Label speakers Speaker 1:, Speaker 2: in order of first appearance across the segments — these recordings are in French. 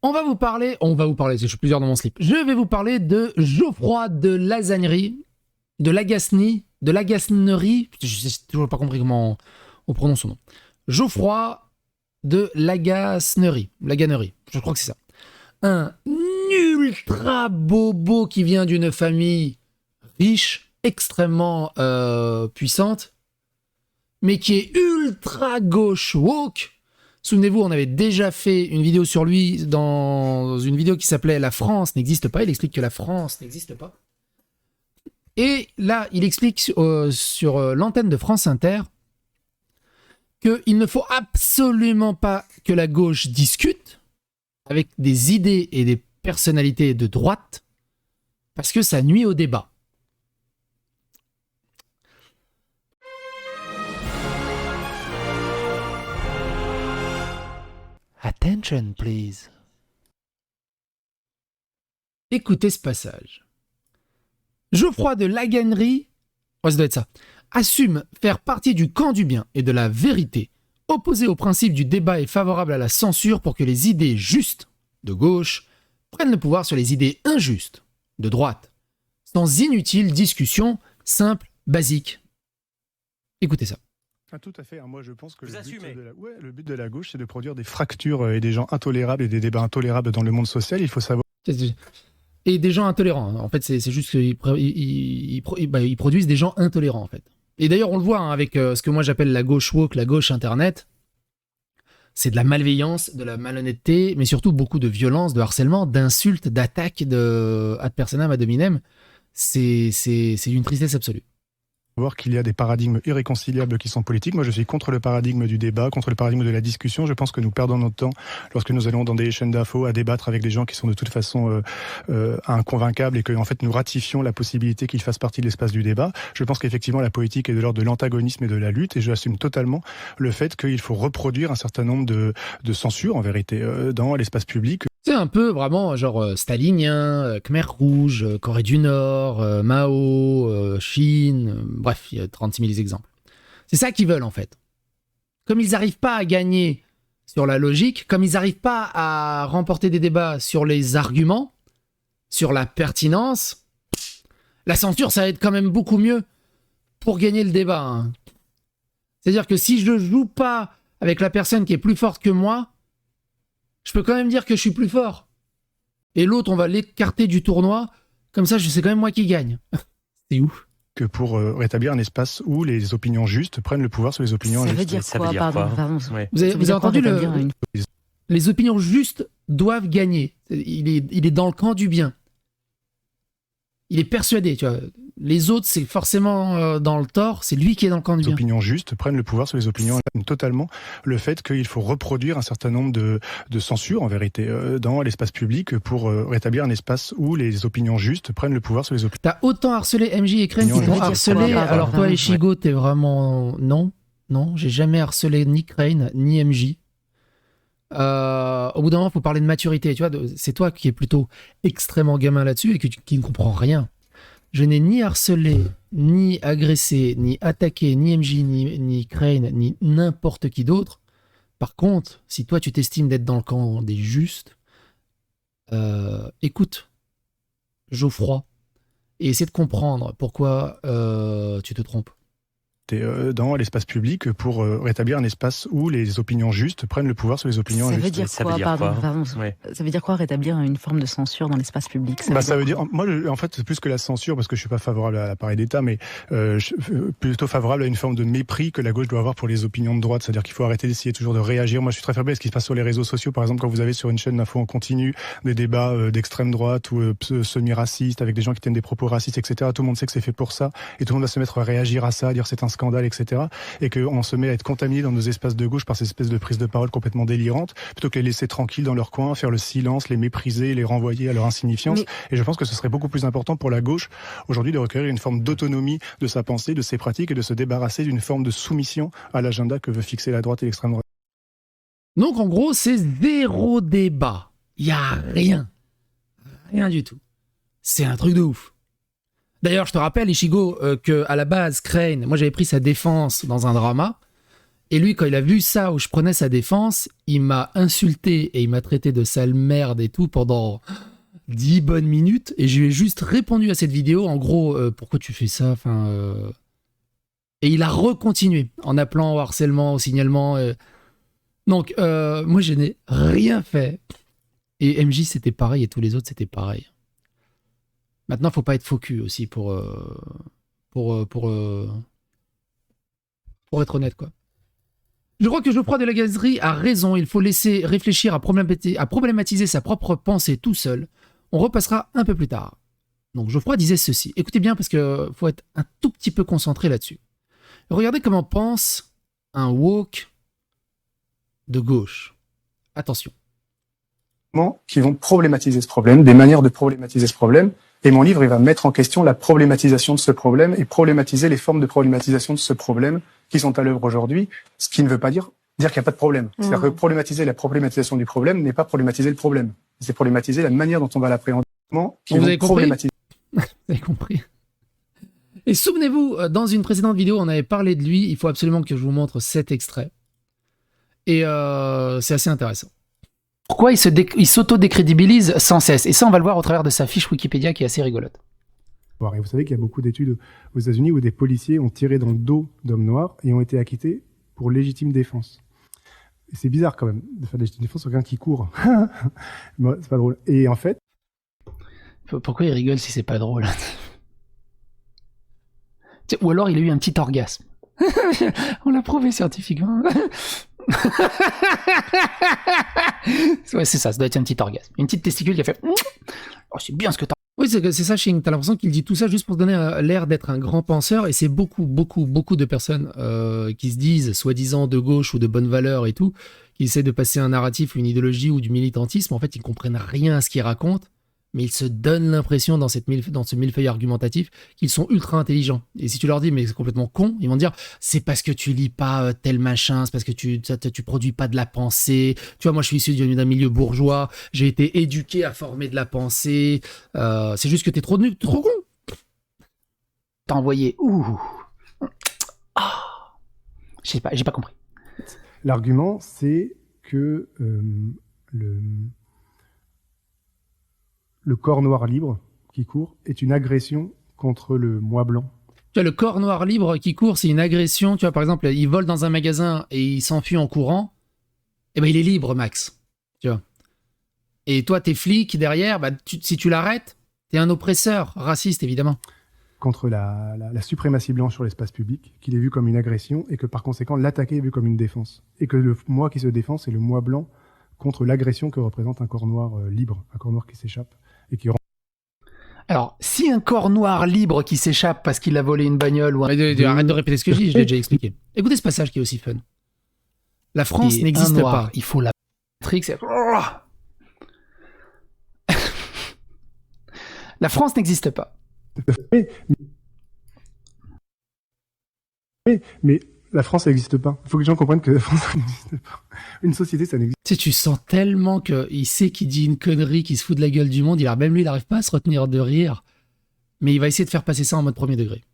Speaker 1: On va vous parler, je suis plusieurs dans mon slip. Je vais vous parler de Geoffroy de Lasagnerie, de Lagasserie, je sais toujours pas compris comment on prononce son nom. Geoffroy de Lagasserie, je crois que c'est ça. Un ultra bobo qui vient d'une famille riche, extrêmement puissante, mais qui est ultra gauche woke. Souvenez-vous, on avait déjà fait une vidéo sur lui dans une vidéo qui s'appelait « La France n'existe pas ». Il explique que la France n'existe pas. Et là, il explique sur l'antenne de France Inter qu'il ne faut absolument pas que la gauche discute avec des idées et des personnalités de droite parce que ça nuit au débat. Attention, please. Écoutez ce passage. Geoffroy de Lasagnerie, ça doit être ça, assume faire partie du camp du bien et de la vérité, opposé au principe du débat et favorable à la censure pour que les idées justes, de gauche, prennent le pouvoir sur les idées injustes, de droite, sans inutile discussion, simple, basique. Écoutez ça.
Speaker 2: Ah, tout à fait. Moi, je pense que le but de la gauche, c'est de produire des fractures et des gens intolérables et des débats intolérables dans le monde social. Il faut savoir.
Speaker 1: Et des gens intolérants. En fait, c'est juste qu'ils produisent des gens intolérants, en fait. Et d'ailleurs, on le voit avec ce que moi j'appelle la gauche woke, la gauche internet. C'est de la malveillance, de la malhonnêteté, mais surtout beaucoup de violence, de harcèlement, d'insultes, d'attaques ad personam, ad hominem. C'est une tristesse absolue.
Speaker 2: Voir qu'il y a des paradigmes irréconciliables qui sont politiques. Moi, je suis contre le paradigme du débat, contre le paradigme de la discussion. Je pense que nous perdons notre temps lorsque nous allons dans des chaînes d'infos à débattre avec des gens qui sont de toute façon inconvaincables et que, en fait, nous ratifions la possibilité qu'ils fassent partie de l'espace du débat. Je pense qu'effectivement, la politique est de l'ordre de l'antagonisme et de la lutte et j'assume totalement le fait qu'il faut reproduire un certain nombre de censures, en vérité, dans l'espace public.
Speaker 1: C'est un peu vraiment genre stalinien, Khmer Rouge, Corée du Nord, Mao, Chine, bref, il y a 36 000 exemples. C'est ça qu'ils veulent en fait. Comme ils n'arrivent pas à gagner sur la logique, comme ils n'arrivent pas à remporter des débats sur les arguments, sur la pertinence, la censure ça va être quand même beaucoup mieux pour gagner le débat. Hein. C'est-à-dire que si je ne joue pas avec la personne qui est plus forte que moi, je peux quand même dire que je suis plus fort. Et l'autre, on va l'écarter du tournoi. Comme ça, c'est quand même moi qui gagne. C'est ouf.
Speaker 2: Que pour rétablir un espace où les opinions justes prennent le pouvoir sur les opinions injustes.
Speaker 3: Ça veut dire quoi, pardon.
Speaker 1: Ouais. Vous avez entendu les opinions justes doivent gagner. Il est dans le camp du bien. Il est persuadé, tu vois. Les autres, c'est forcément dans le tort, c'est lui qui est dans le camp du bien.
Speaker 2: Les opinions justes prennent le pouvoir sur les opinions totalement. Le fait qu'il faut reproduire un certain nombre de censures, en vérité, dans l'espace public pour rétablir un espace où les opinions justes prennent le pouvoir sur les opinions.
Speaker 1: T'as autant harcelé MJ et Crane qui t'ont harcelé, alors toi, Ishigo, t'es vraiment... Non, j'ai jamais harcelé ni Crane, ni MJ. Au bout d'un moment, il faut parler de maturité. Tu vois, c'est toi qui es plutôt extrêmement gamin là-dessus et qui ne comprends rien. Je n'ai ni harcelé, ni agressé, ni attaqué, ni MJ, ni Crane, ni n'importe qui d'autre. Par contre, si toi tu t'estimes d'être dans le camp des justes, écoute Geoffroy et essaie de comprendre pourquoi tu te trompes.
Speaker 2: Dans l'espace public pour rétablir un espace où les opinions justes prennent le pouvoir sur les opinions injustes.
Speaker 3: Ça veut dire quoi, pardon. Ça veut dire quoi rétablir une forme de censure dans l'espace public?
Speaker 2: Ça veut dire, moi, en fait, c'est plus que la censure, parce que je suis pas favorable à l'appareil d'État, mais plutôt favorable à une forme de mépris que la gauche doit avoir pour les opinions de droite. C'est-à-dire qu'il faut arrêter d'essayer toujours de réagir. Moi, je suis très faible à ce qui se passe sur les réseaux sociaux. Par exemple, quand vous avez sur une chaîne d'info en continu des débats d'extrême droite ou semi-racistes avec des gens qui tiennent des propos racistes, etc. Tout le monde sait que c'est fait pour ça, et tout le monde va se mettre à réagir à ça, à dire c'est un scandale, etc. Et qu'on se met à être contaminé dans nos espaces de gauche par ces espèces de prises de parole complètement délirantes, plutôt que les laisser tranquilles dans leur coin, faire le silence, les mépriser, les renvoyer à leur insignifiance. Et je pense que ce serait beaucoup plus important pour la gauche aujourd'hui de recueillir une forme d'autonomie de sa pensée, de ses pratiques et de se débarrasser d'une forme de soumission à l'agenda que veut fixer la droite et l'extrême droite.
Speaker 1: Donc en gros, c'est zéro débat. Il n'y a rien. Rien du tout. C'est un truc de ouf. D'ailleurs, je te rappelle, Ishigo, qu'à la base, Crane, moi j'avais pris sa défense dans un drama, Et lui, quand il a vu ça, où je prenais sa défense, il m'a insulté et il m'a traité de sale merde et tout pendant 10 bonnes minutes. Et je lui ai juste répondu à cette vidéo, en gros, pourquoi tu fais ça, Et il a recontinué en appelant au harcèlement, au signalement. Donc, moi, je n'ai rien fait. Et MJ, c'était pareil, et tous les autres, c'était pareil. Maintenant, faut pas être faux cul aussi pour être honnête, quoi. Je crois que Geoffroy de la Gazerie a raison. Il faut laisser réfléchir à problématiser sa propre pensée tout seul. On repassera un peu plus tard. Donc, Geoffroy disait ceci. Écoutez bien, parce que faut être un tout petit peu concentré là-dessus. Regardez comment pense un woke de gauche. Attention.
Speaker 2: Qui vont problématiser ce problème, des manières de problématiser ce problème. Et mon livre, il va mettre en question la problématisation de ce problème et problématiser les formes de problématisation de ce problème qui sont à l'œuvre aujourd'hui, ce qui ne veut pas dire qu'il n'y a pas de problème. C'est-à-dire que problématiser la problématisation du problème n'est pas problématiser le problème. C'est problématiser la manière dont on va l'appréhender.
Speaker 1: Vous avez compris ? Vous avez compris. Et souvenez-vous, dans une précédente vidéo, on avait parlé de lui. Il faut absolument que je vous montre cet extrait. Et c'est assez intéressant. Pourquoi il s'auto-décrédibilise sans cesse? Et ça, on va le voir au travers de sa fiche Wikipédia qui est assez rigolote.
Speaker 2: Et vous savez qu'il y a beaucoup d'études aux États-Unis où des policiers ont tiré dans le dos d'hommes noirs et ont été acquittés pour légitime défense. Et c'est bizarre quand même de faire de légitime défense sur quelqu'un qui court. Bon, c'est pas drôle. Et en fait...
Speaker 1: Pourquoi il rigole si c'est pas drôle? Ou alors il a eu un petit orgasme. On l'a prouvé scientifiquement. Ouais, c'est ça doit être un petit orgasme. Une petite testicule qui a fait... Oh, c'est bien ce que t'as... Oui, c'est ça, Ching. T'as l'impression qu'il dit tout ça juste pour se donner l'air d'être un grand penseur, et c'est beaucoup de personnes qui se disent, soi-disant de gauche ou de bonne valeur et tout, qui essaient de passer un narratif, une idéologie ou du militantisme. En fait, ils comprennent rien à ce qu'ils racontent, mais ils se donnent l'impression dans ce millefeuille argumentatif qu'ils sont ultra intelligents. Et si tu leur dis, mais c'est complètement con, ils vont dire, c'est parce que tu lis pas tel machin, c'est parce que tu produis pas de la pensée. Tu vois, moi je suis issu d'un milieu bourgeois, j'ai été éduqué à former de la pensée. C'est juste que t'es trop con. T'as envoyé, je sais pas, j'ai pas compris.
Speaker 2: L'argument, c'est que le corps noir libre qui court est une agression contre le moi blanc.
Speaker 1: Tu vois, le corps noir libre qui court, c'est une agression. Tu vois, par exemple, il vole dans un magasin et il s'enfuit en courant. Eh ben, il est libre, Max. Tu vois. Et toi, t'es flic derrière, si tu l'arrêtes, t'es un oppresseur, raciste, évidemment.
Speaker 2: Contre la suprématie blanche sur l'espace public, qu'il est vu comme une agression et que par conséquent, l'attaquer est vu comme une défense. Et que le moi qui se défend, c'est le moi blanc contre l'agression que représente un corps noir libre, un corps noir qui s'échappe.
Speaker 1: Alors, si un corps noir libre qui s'échappe parce qu'il a volé une bagnole ou arrête de répéter ce que je dis, je l'ai déjà expliqué. Écoutez ce passage qui est aussi fun. La France n'existe pas. Il faut la Matrix. La France n'existe pas.
Speaker 2: Mais la France, ça n'existe pas. Il faut que les gens comprennent que la France n'existe pas. Une société, ça n'existe pas.
Speaker 1: Tu sens tellement qu'il sait qu'il dit une connerie, qu'il se fout de la gueule du monde. Même lui, il n'arrive pas à se retenir de rire. Mais il va essayer de faire passer ça en mode premier degré.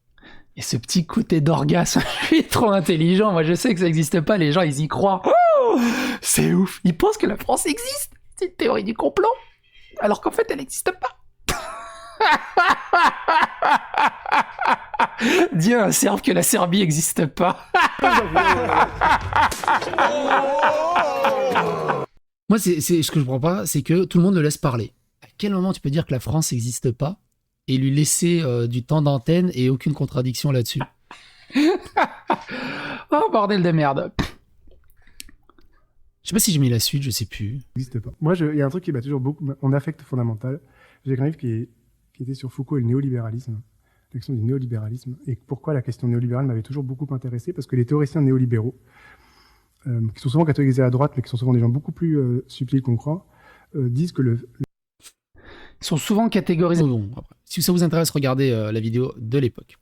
Speaker 1: Et ce petit côté d'orgasme, je suis trop intelligent. Moi, je sais que ça n'existe pas. Les gens, ils y croient. Oh, c'est ouf. Ils pensent que la France existe. C'est une théorie du complot. Alors qu'en fait, elle n'existe pas. Dis à un Serbe que la Serbie n'existe pas. Moi, c'est ce que je comprends pas, c'est que tout le monde le laisse parler. À quel moment tu peux dire que la France n'existe pas et lui laisser du temps d'antenne et aucune contradiction là-dessus? Oh, bordel de merde. Je sais pas si j'ai mis la suite, je sais plus.
Speaker 2: N'existe pas. Moi, il y a un truc qui m'a toujours beaucoup... En affect fondamental, j'ai écrit un livre qui était sur Foucault et le néolibéralisme, la question du néolibéralisme, et pourquoi la question néolibérale m'avait toujours beaucoup intéressé, parce que les théoriciens néolibéraux, qui sont souvent catégorisés à droite, mais qui sont souvent des gens beaucoup plus subtils qu'on croit, disent que
Speaker 1: Ils sont souvent catégorisés... Bon, après, si ça vous intéresse, regardez la vidéo de l'époque.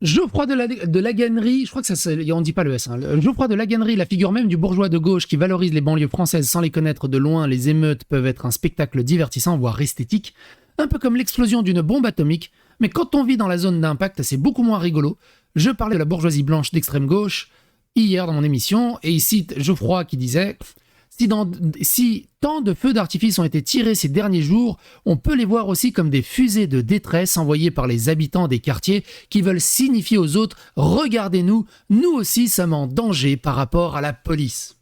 Speaker 1: Geoffroy de Laganerie, je crois que on ne dit pas le S. Geoffroy de Laganerie, la figure même du bourgeois de gauche qui valorise les banlieues françaises sans les connaître de loin, les émeutes peuvent être un spectacle divertissant, voire esthétique, un peu comme l'explosion d'une bombe atomique, mais quand on vit dans la zone d'impact, c'est beaucoup moins rigolo. Je parlais de la bourgeoisie blanche d'extrême gauche hier dans mon émission, et il cite Geoffroy qui disait si tant de feux d'artifice ont été tirés ces derniers jours, on peut les voir aussi comme des fusées de détresse envoyées par les habitants des quartiers qui veulent signifier aux autres « Regardez-nous, nous aussi sommes en danger par rapport à la police ».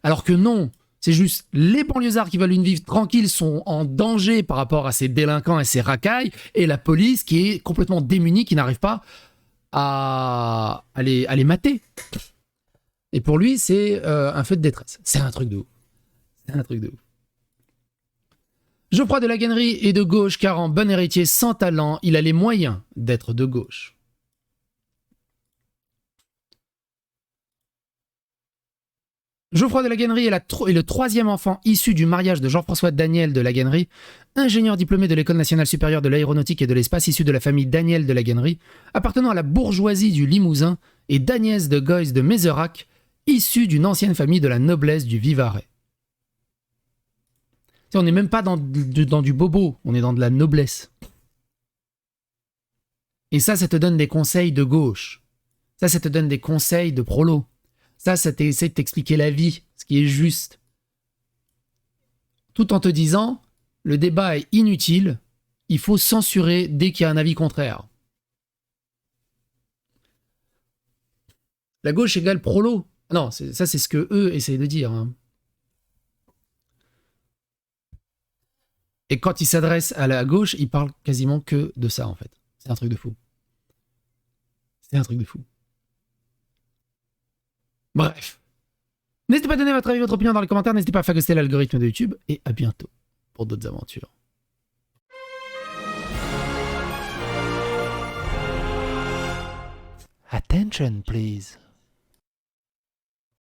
Speaker 1: Alors que non, c'est juste les banlieusards qui veulent une vie tranquille sont en danger par rapport à ces délinquants et ces racailles, et la police qui est complètement démunie, qui n'arrive pas à les mater. Et pour lui, c'est un feu de détresse. C'est un truc de ouf. C'est un truc de ouf. Geoffroy de Laganerie est de gauche car en bon héritier sans talent, il a les moyens d'être de gauche. Geoffroy de Laganerie est le troisième enfant issu du mariage de Jean-François Daniel de Laganerie, ingénieur diplômé de l'École nationale supérieure de l'aéronautique et de l'espace issu de la famille Daniel de Laganerie, appartenant à la bourgeoisie du Limousin, et d'Agnès de Goys de Mézerac, issu d'une ancienne famille de la noblesse du Vivarais. On n'est même pas dans du bobo, on est dans de la noblesse. Et ça te donne des conseils de gauche. Ça te donne des conseils de prolo. Ça t'essaie de t'expliquer la vie, ce qui est juste. Tout en te disant, le débat est inutile, il faut censurer dès qu'il y a un avis contraire. La gauche égale prolo. Non, ça c'est ce que eux essayent de dire. Hein. Et quand ils s'adressent à la gauche, ils parlent quasiment que de ça en fait. C'est un truc de fou. C'est un truc de fou. Bref. N'hésitez pas à donner votre avis, votre opinion dans les commentaires. N'hésitez pas à phagocyter l'algorithme de YouTube. Et à bientôt pour d'autres aventures. Attention, please.